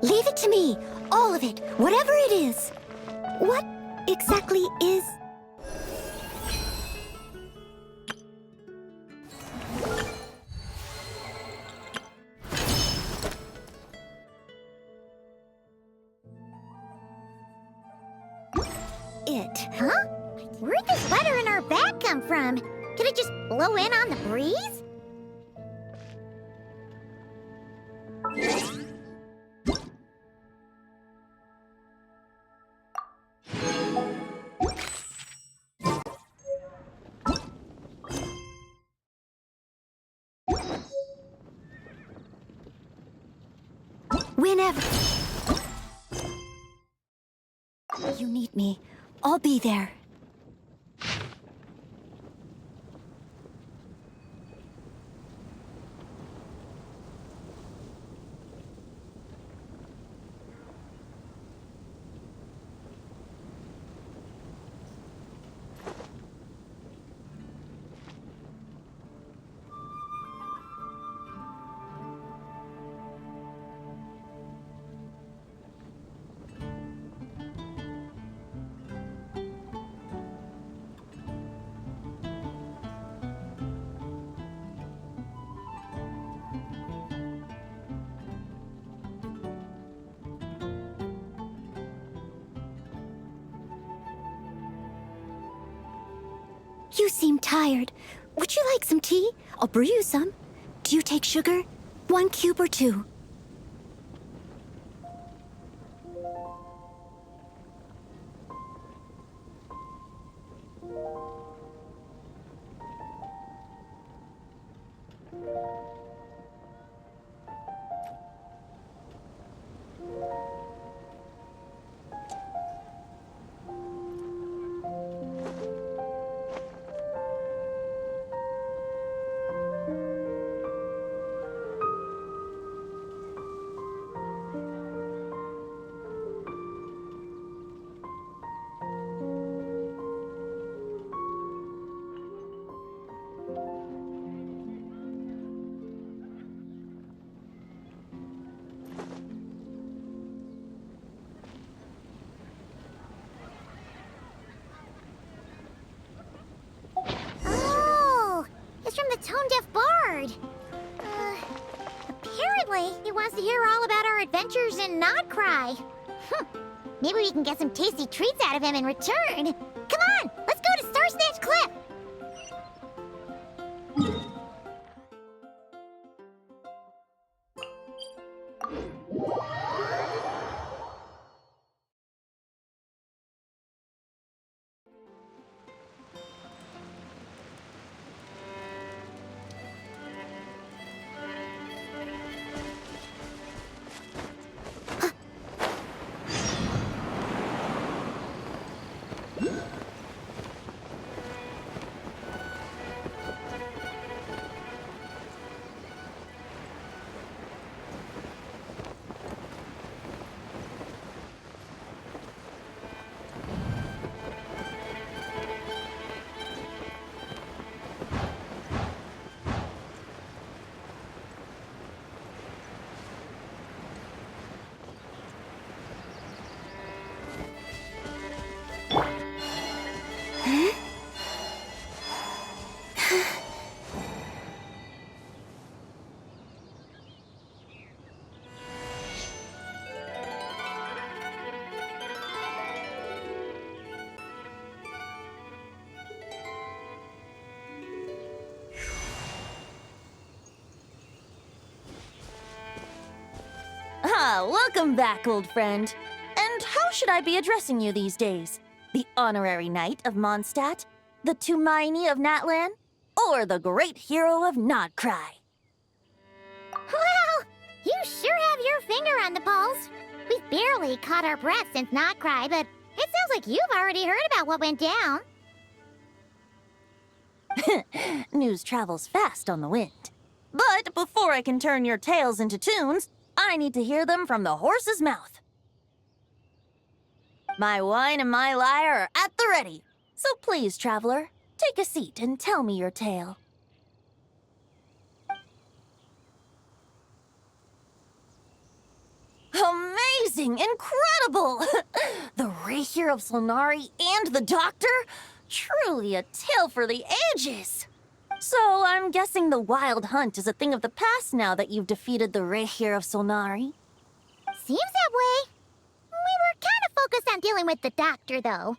Leave it to me. All of it. Whatever it is. What exactly is... it? Huh? Where'd this letter in our bag come from? Did it just blow in on the breeze? Whenever you need me, I'll be there. You seem tired. Would you like some tea? I'll brew you some. Do you take sugar? 1 cube or 2? Oh, it's from the tone-deaf bard. Apparently, he wants to hear all about our adventures in Nodcry. Maybe we can get some tasty treats out of him in return. Come on, let's go to Star Snatch Cliff. Welcome back, old friend. And how should I be addressing you these days? The honorary knight of Mondstadt? The Tumaini of Natlan? Or the great hero of Nodcry? Well, you sure have your finger on the pulse. We've barely caught our breath since Nodcry, but it sounds like you've already heard about what went down. News travels fast on the wind. But before I can turn your tales into tunes, I need to hear them from the horse's mouth. My wine and my lyre are at the ready. So please, traveler, take a seat and tell me your tale. Oh Amazing! Incredible! The Rapier of Solnari and the Doctor? Truly a tale for the ages! So, I'm guessing the Wild Hunt is a thing of the past now that you've defeated the Rapier of Solnari. Seems that way. We were kind of focused on dealing with the Doctor, though.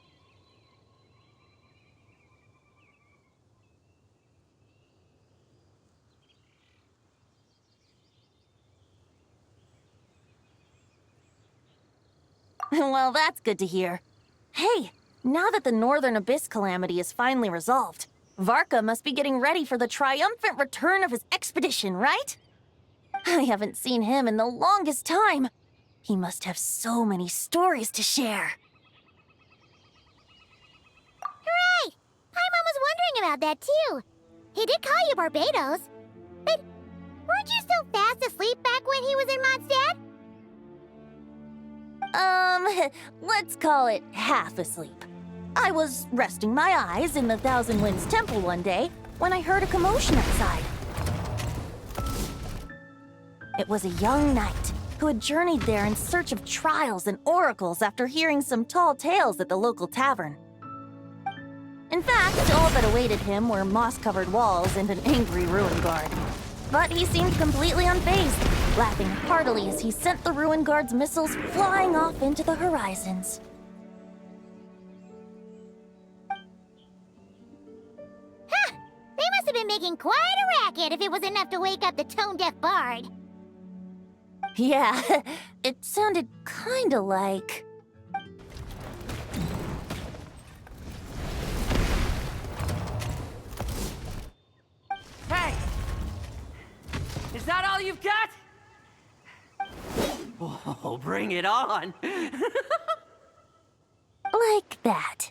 Well, that's good to hear. Hey, now that the Northern Abyss calamity is finally resolved, Varka must be getting ready for the triumphant return of his expedition, right? I haven't seen him in the longest time. He must have so many stories to share. Hooray! Paimon was wondering about that, too. He did call you Barbados. But weren't you still fast asleep back when he was in Mondstadt? Let's call it half asleep. I was resting my eyes in the Thousand Winds Temple one day when I heard a commotion outside. It was a young knight who had journeyed there in search of trials and oracles after hearing some tall tales at the local tavern. In fact, all that awaited him were moss-covered walls and an angry ruin guard. But he seemed completely unfazed, laughing heartily as he sent the ruin guard's missiles flying off into the horizons. Huh! They must have been making quite a racket if it was enough to wake up the tone-deaf bard. Yeah, it sounded kinda like... Hey! Is that all you've got? Oh, bring it on! like that.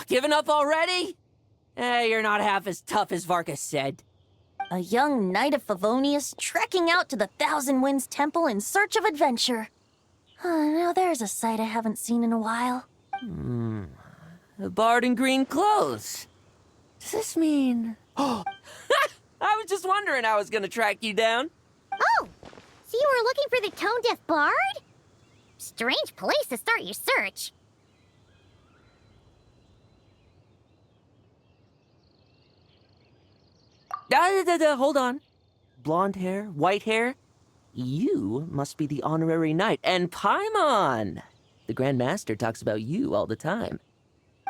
Giving up already? You're not half as tough as Varka said. A young knight of Favonius trekking out to the Thousand Winds Temple in search of adventure. Now there's a sight I haven't seen in a while. A bard in green clothes. Does this mean... Oh! I was just wondering I was gonna track you down. Oh! So you were looking for the tone-deaf bard? Strange place to start your search. Hold on. Blonde hair, white hair. You must be the honorary knight. And Paimon! The grandmaster talks about you all the time.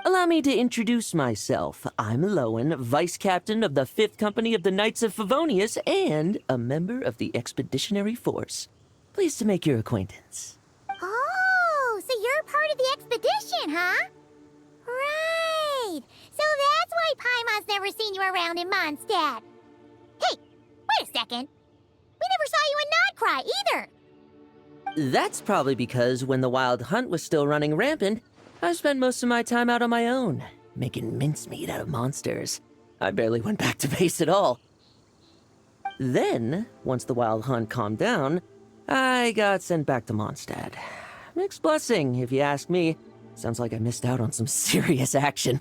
Allow me to introduce myself. I'm Lowen, vice captain of the 5th Company of the Knights of Favonius and a member of the Expeditionary Force. Pleased to make your acquaintance. Oh, so you're part of the expedition, huh? Right. So that's why Paimon's never seen you around in Mondstadt. Hey, wait a second. We never saw you in Notcry either. That's probably because when the Wild Hunt was still running rampant, I spent most of my time out on my own, making mincemeat out of monsters. I barely went back to base at all. Then, once the Wild Hunt calmed down, I got sent back to Mondstadt. Mixed blessing, if you ask me. Sounds like I missed out on some serious action.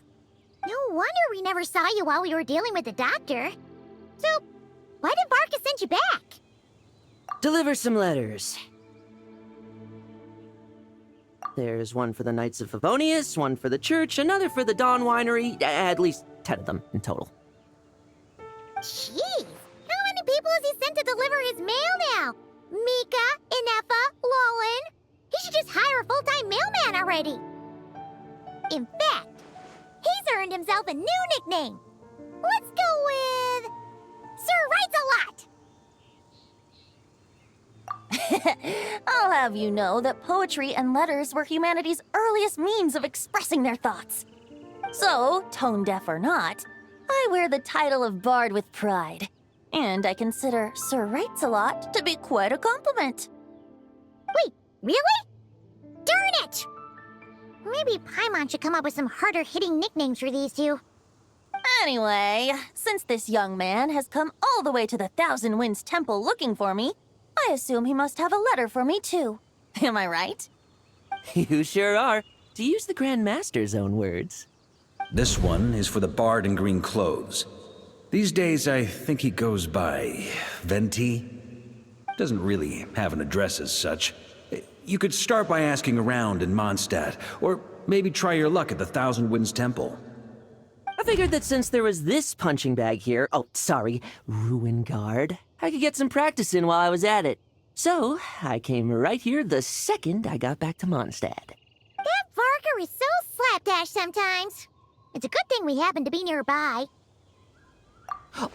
No wonder we never saw you while we were dealing with the doctor. So, why did Varka send you back? Deliver some letters. There's one for the Knights of Favonius, one for the church, another for the Dawn Winery, at least 10 of them in total. Jeez, how many people has he sent to deliver his mail now? Mika, Inefa, Lowen. He should just hire a full-time mailman already. In fact, he's earned himself a new nickname. Let's go with... Sir Writes-A-Lot. I'll have you know that poetry and letters were humanity's earliest means of expressing their thoughts. So, tone-deaf or not, I wear the title of Bard with pride. And I consider Sir Writes-A-Lot to be quite a compliment. Wait, really? Darn it! Maybe Paimon should come up with some harder-hitting nicknames for these two. Anyway, since this young man has come all the way to the Thousand Winds Temple looking for me, I assume he must have a letter for me too. Am I right? You sure are, to use the Grandmaster's own words. This one is for the bard in green clothes. These days, I think he goes by Venti. Doesn't really have an address as such. You could start by asking around in Mondstadt, or maybe try your luck at the Thousand Winds Temple. I figured that since there was this punching bag here, oh, sorry, ruin guard, I could get some practice in while I was at it. So, I came right here the second I got back to Mondstadt. That Varka is so slapdash sometimes. It's a good thing we happen to be nearby.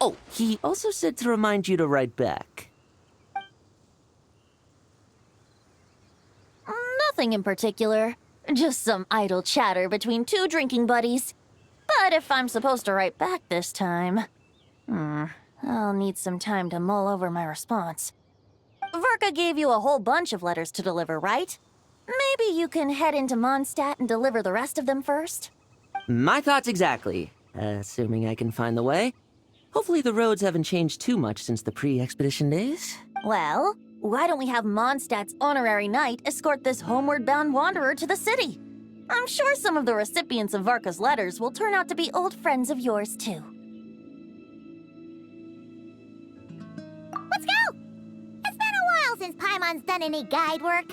Oh, he also said to remind you to write back. Nothing in particular. Just some idle chatter between two drinking buddies. But if I'm supposed to write back this time... I'll need some time to mull over my response. Varka gave you a whole bunch of letters to deliver, right? Maybe you can head into Mondstadt and deliver the rest of them first? My thoughts exactly. Assuming I can find the way. Hopefully the roads haven't changed too much since the pre-expedition days. Well, why don't we have Mondstadt's honorary knight escort this homeward-bound wanderer to the city? I'm sure some of the recipients of Varka's letters will turn out to be old friends of yours, too. Let's go! It's been a while since Paimon's done any guide work.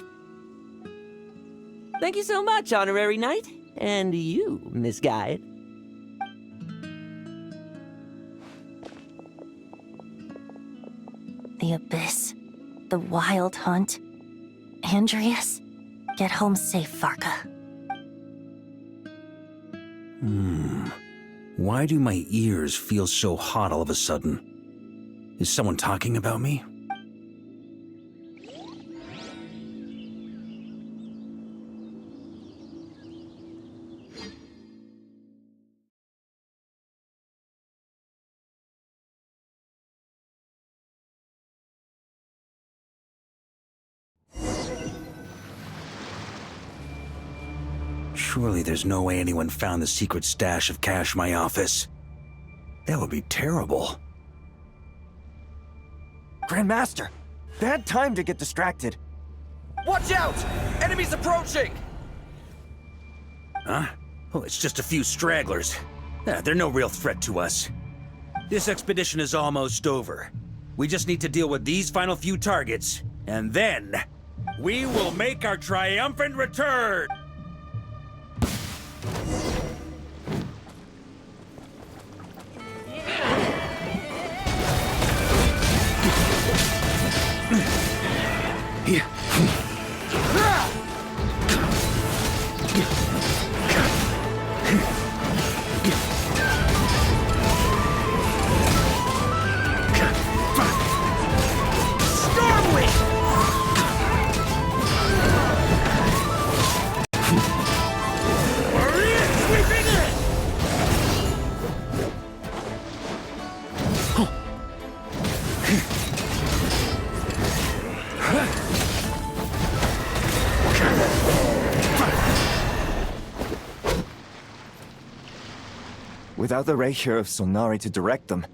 Thank you so much, honorary knight. And you, Miss Guide. The Abyss. The Wild Hunt. Andreas. Get home safe, Varka. Why do my ears feel so hot all of a sudden? Is someone talking about me? Surely there's no way anyone found the secret stash of cash in my office. That would be terrible. Grandmaster! Bad time to get distracted. Watch out! Enemies approaching! Huh? Oh, it's just a few stragglers. They're no real threat to us. This expedition is almost over. We just need to deal with these final few targets, and then we will make our triumphant return! Without the Reikir of Solnari to direct them,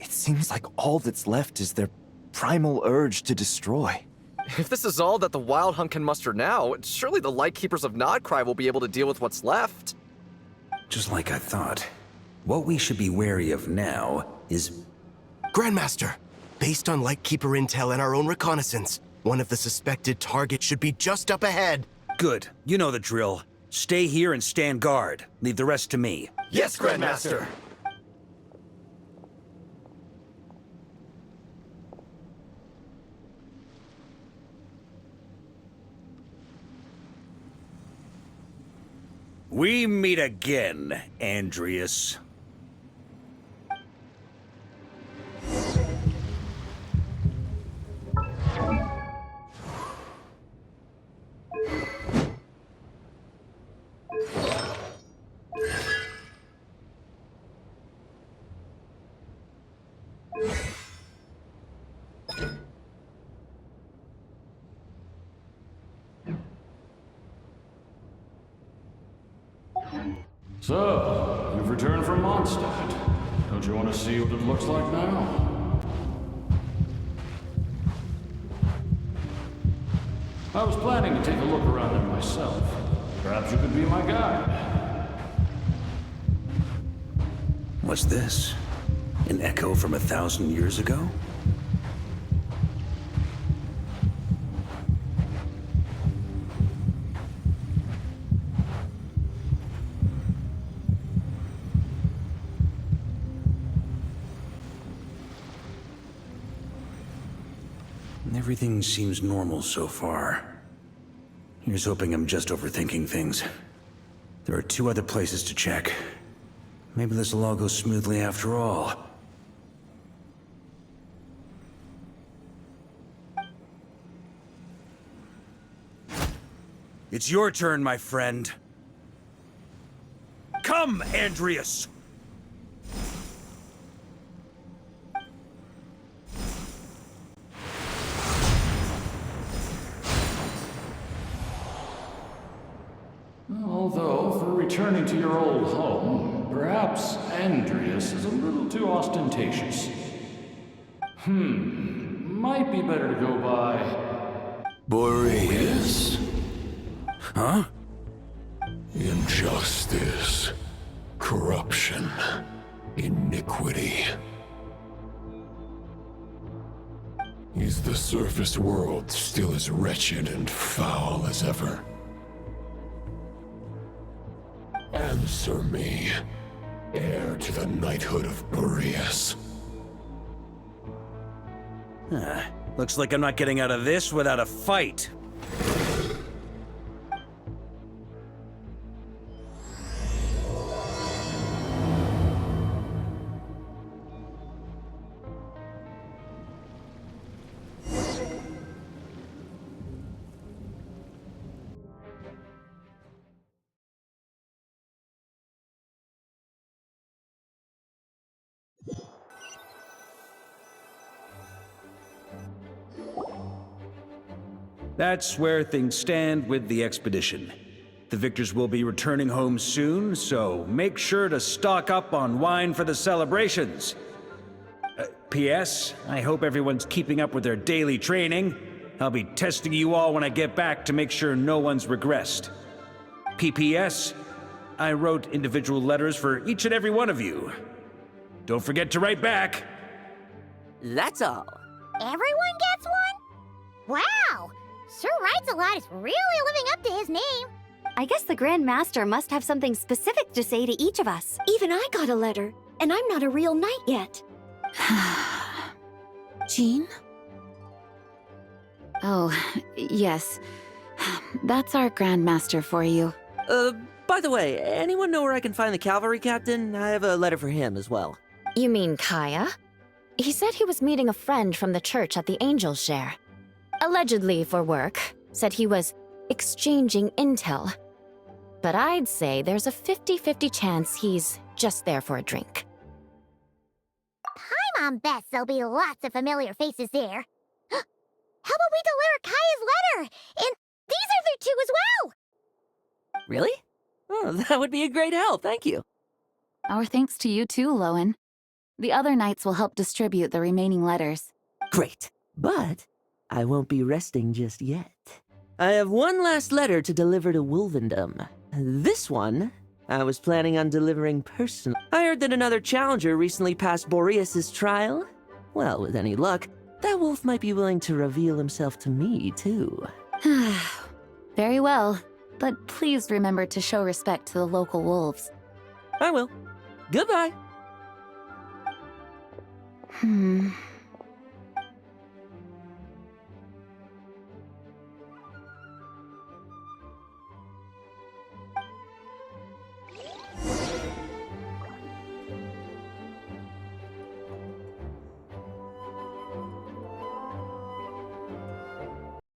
it seems like all that's left is their primal urge to destroy. If this is all that the Wild Hunt can muster now, surely the Lightkeepers of Nodcry will be able to deal with what's left. Just like I thought. What we should be wary of now is... Grandmaster, based on Lightkeeper intel and our own reconnaissance, one of the suspected targets should be just up ahead. Good. You know the drill. Stay here and stand guard. Leave the rest to me. Yes, Grandmaster! We meet again, Andreas. So, you've returned from Mondstadt. Don't you want to see what it looks like now? I was planning to take a look around there myself. Perhaps you could be my guide. What's this? An echo from 1,000 years ago? Everything seems normal so far. Here's hoping I'm just overthinking things. There are 2 other places to check. Maybe this will all go smoothly after all. It's your turn, my friend. Come, Andreas! Although, for returning to your old home, perhaps Andreas is a little too ostentatious. Might be better to go by... Boreas. Huh? Injustice. Corruption. Iniquity. Is the surface world still as wretched and foul as ever? Answer me, heir to the knighthood of Boreas. Looks like I'm not getting out of this without a fight. That's where things stand with the expedition. The victors will be returning home soon, so make sure to stock up on wine for the celebrations. P.S. I hope everyone's keeping up with their daily training. I'll be testing you all when I get back to make sure no one's regressed. P.P.S. I wrote individual letters for each and every one of you. Don't forget to write back. That's all. Everyone gets one? Wow! Sir Writes-A-Lot is really living up to his name. I guess the grandmaster must have something specific to say to each of us. Even I got a letter, and I'm not a real knight yet. Jean? Oh, yes. That's our grandmaster for you. By the way, anyone know where I can find the cavalry captain? I have a letter for him as well. You mean Kaya? He said he was meeting a friend from the church at the Angel's Share. Allegedly for work. Said he was exchanging intel. But I'd say there's a 50-50 chance he's just there for a drink. Paimon bets there'll be lots of familiar faces there. How about we deliver Kaya's letter? And these are there too as well! Really? Oh, that would be a great help, thank you. Our thanks to you too, Lowen. The other knights will help distribute the remaining letters. Great, but I won't be resting just yet. I have one last letter to deliver to Wolvendom. This one, I was planning on delivering personally. I heard that another challenger recently passed Boreas' trial. Well, with any luck, that wolf might be willing to reveal himself to me, too. Very well, but please remember to show respect to the local wolves. I will. Goodbye.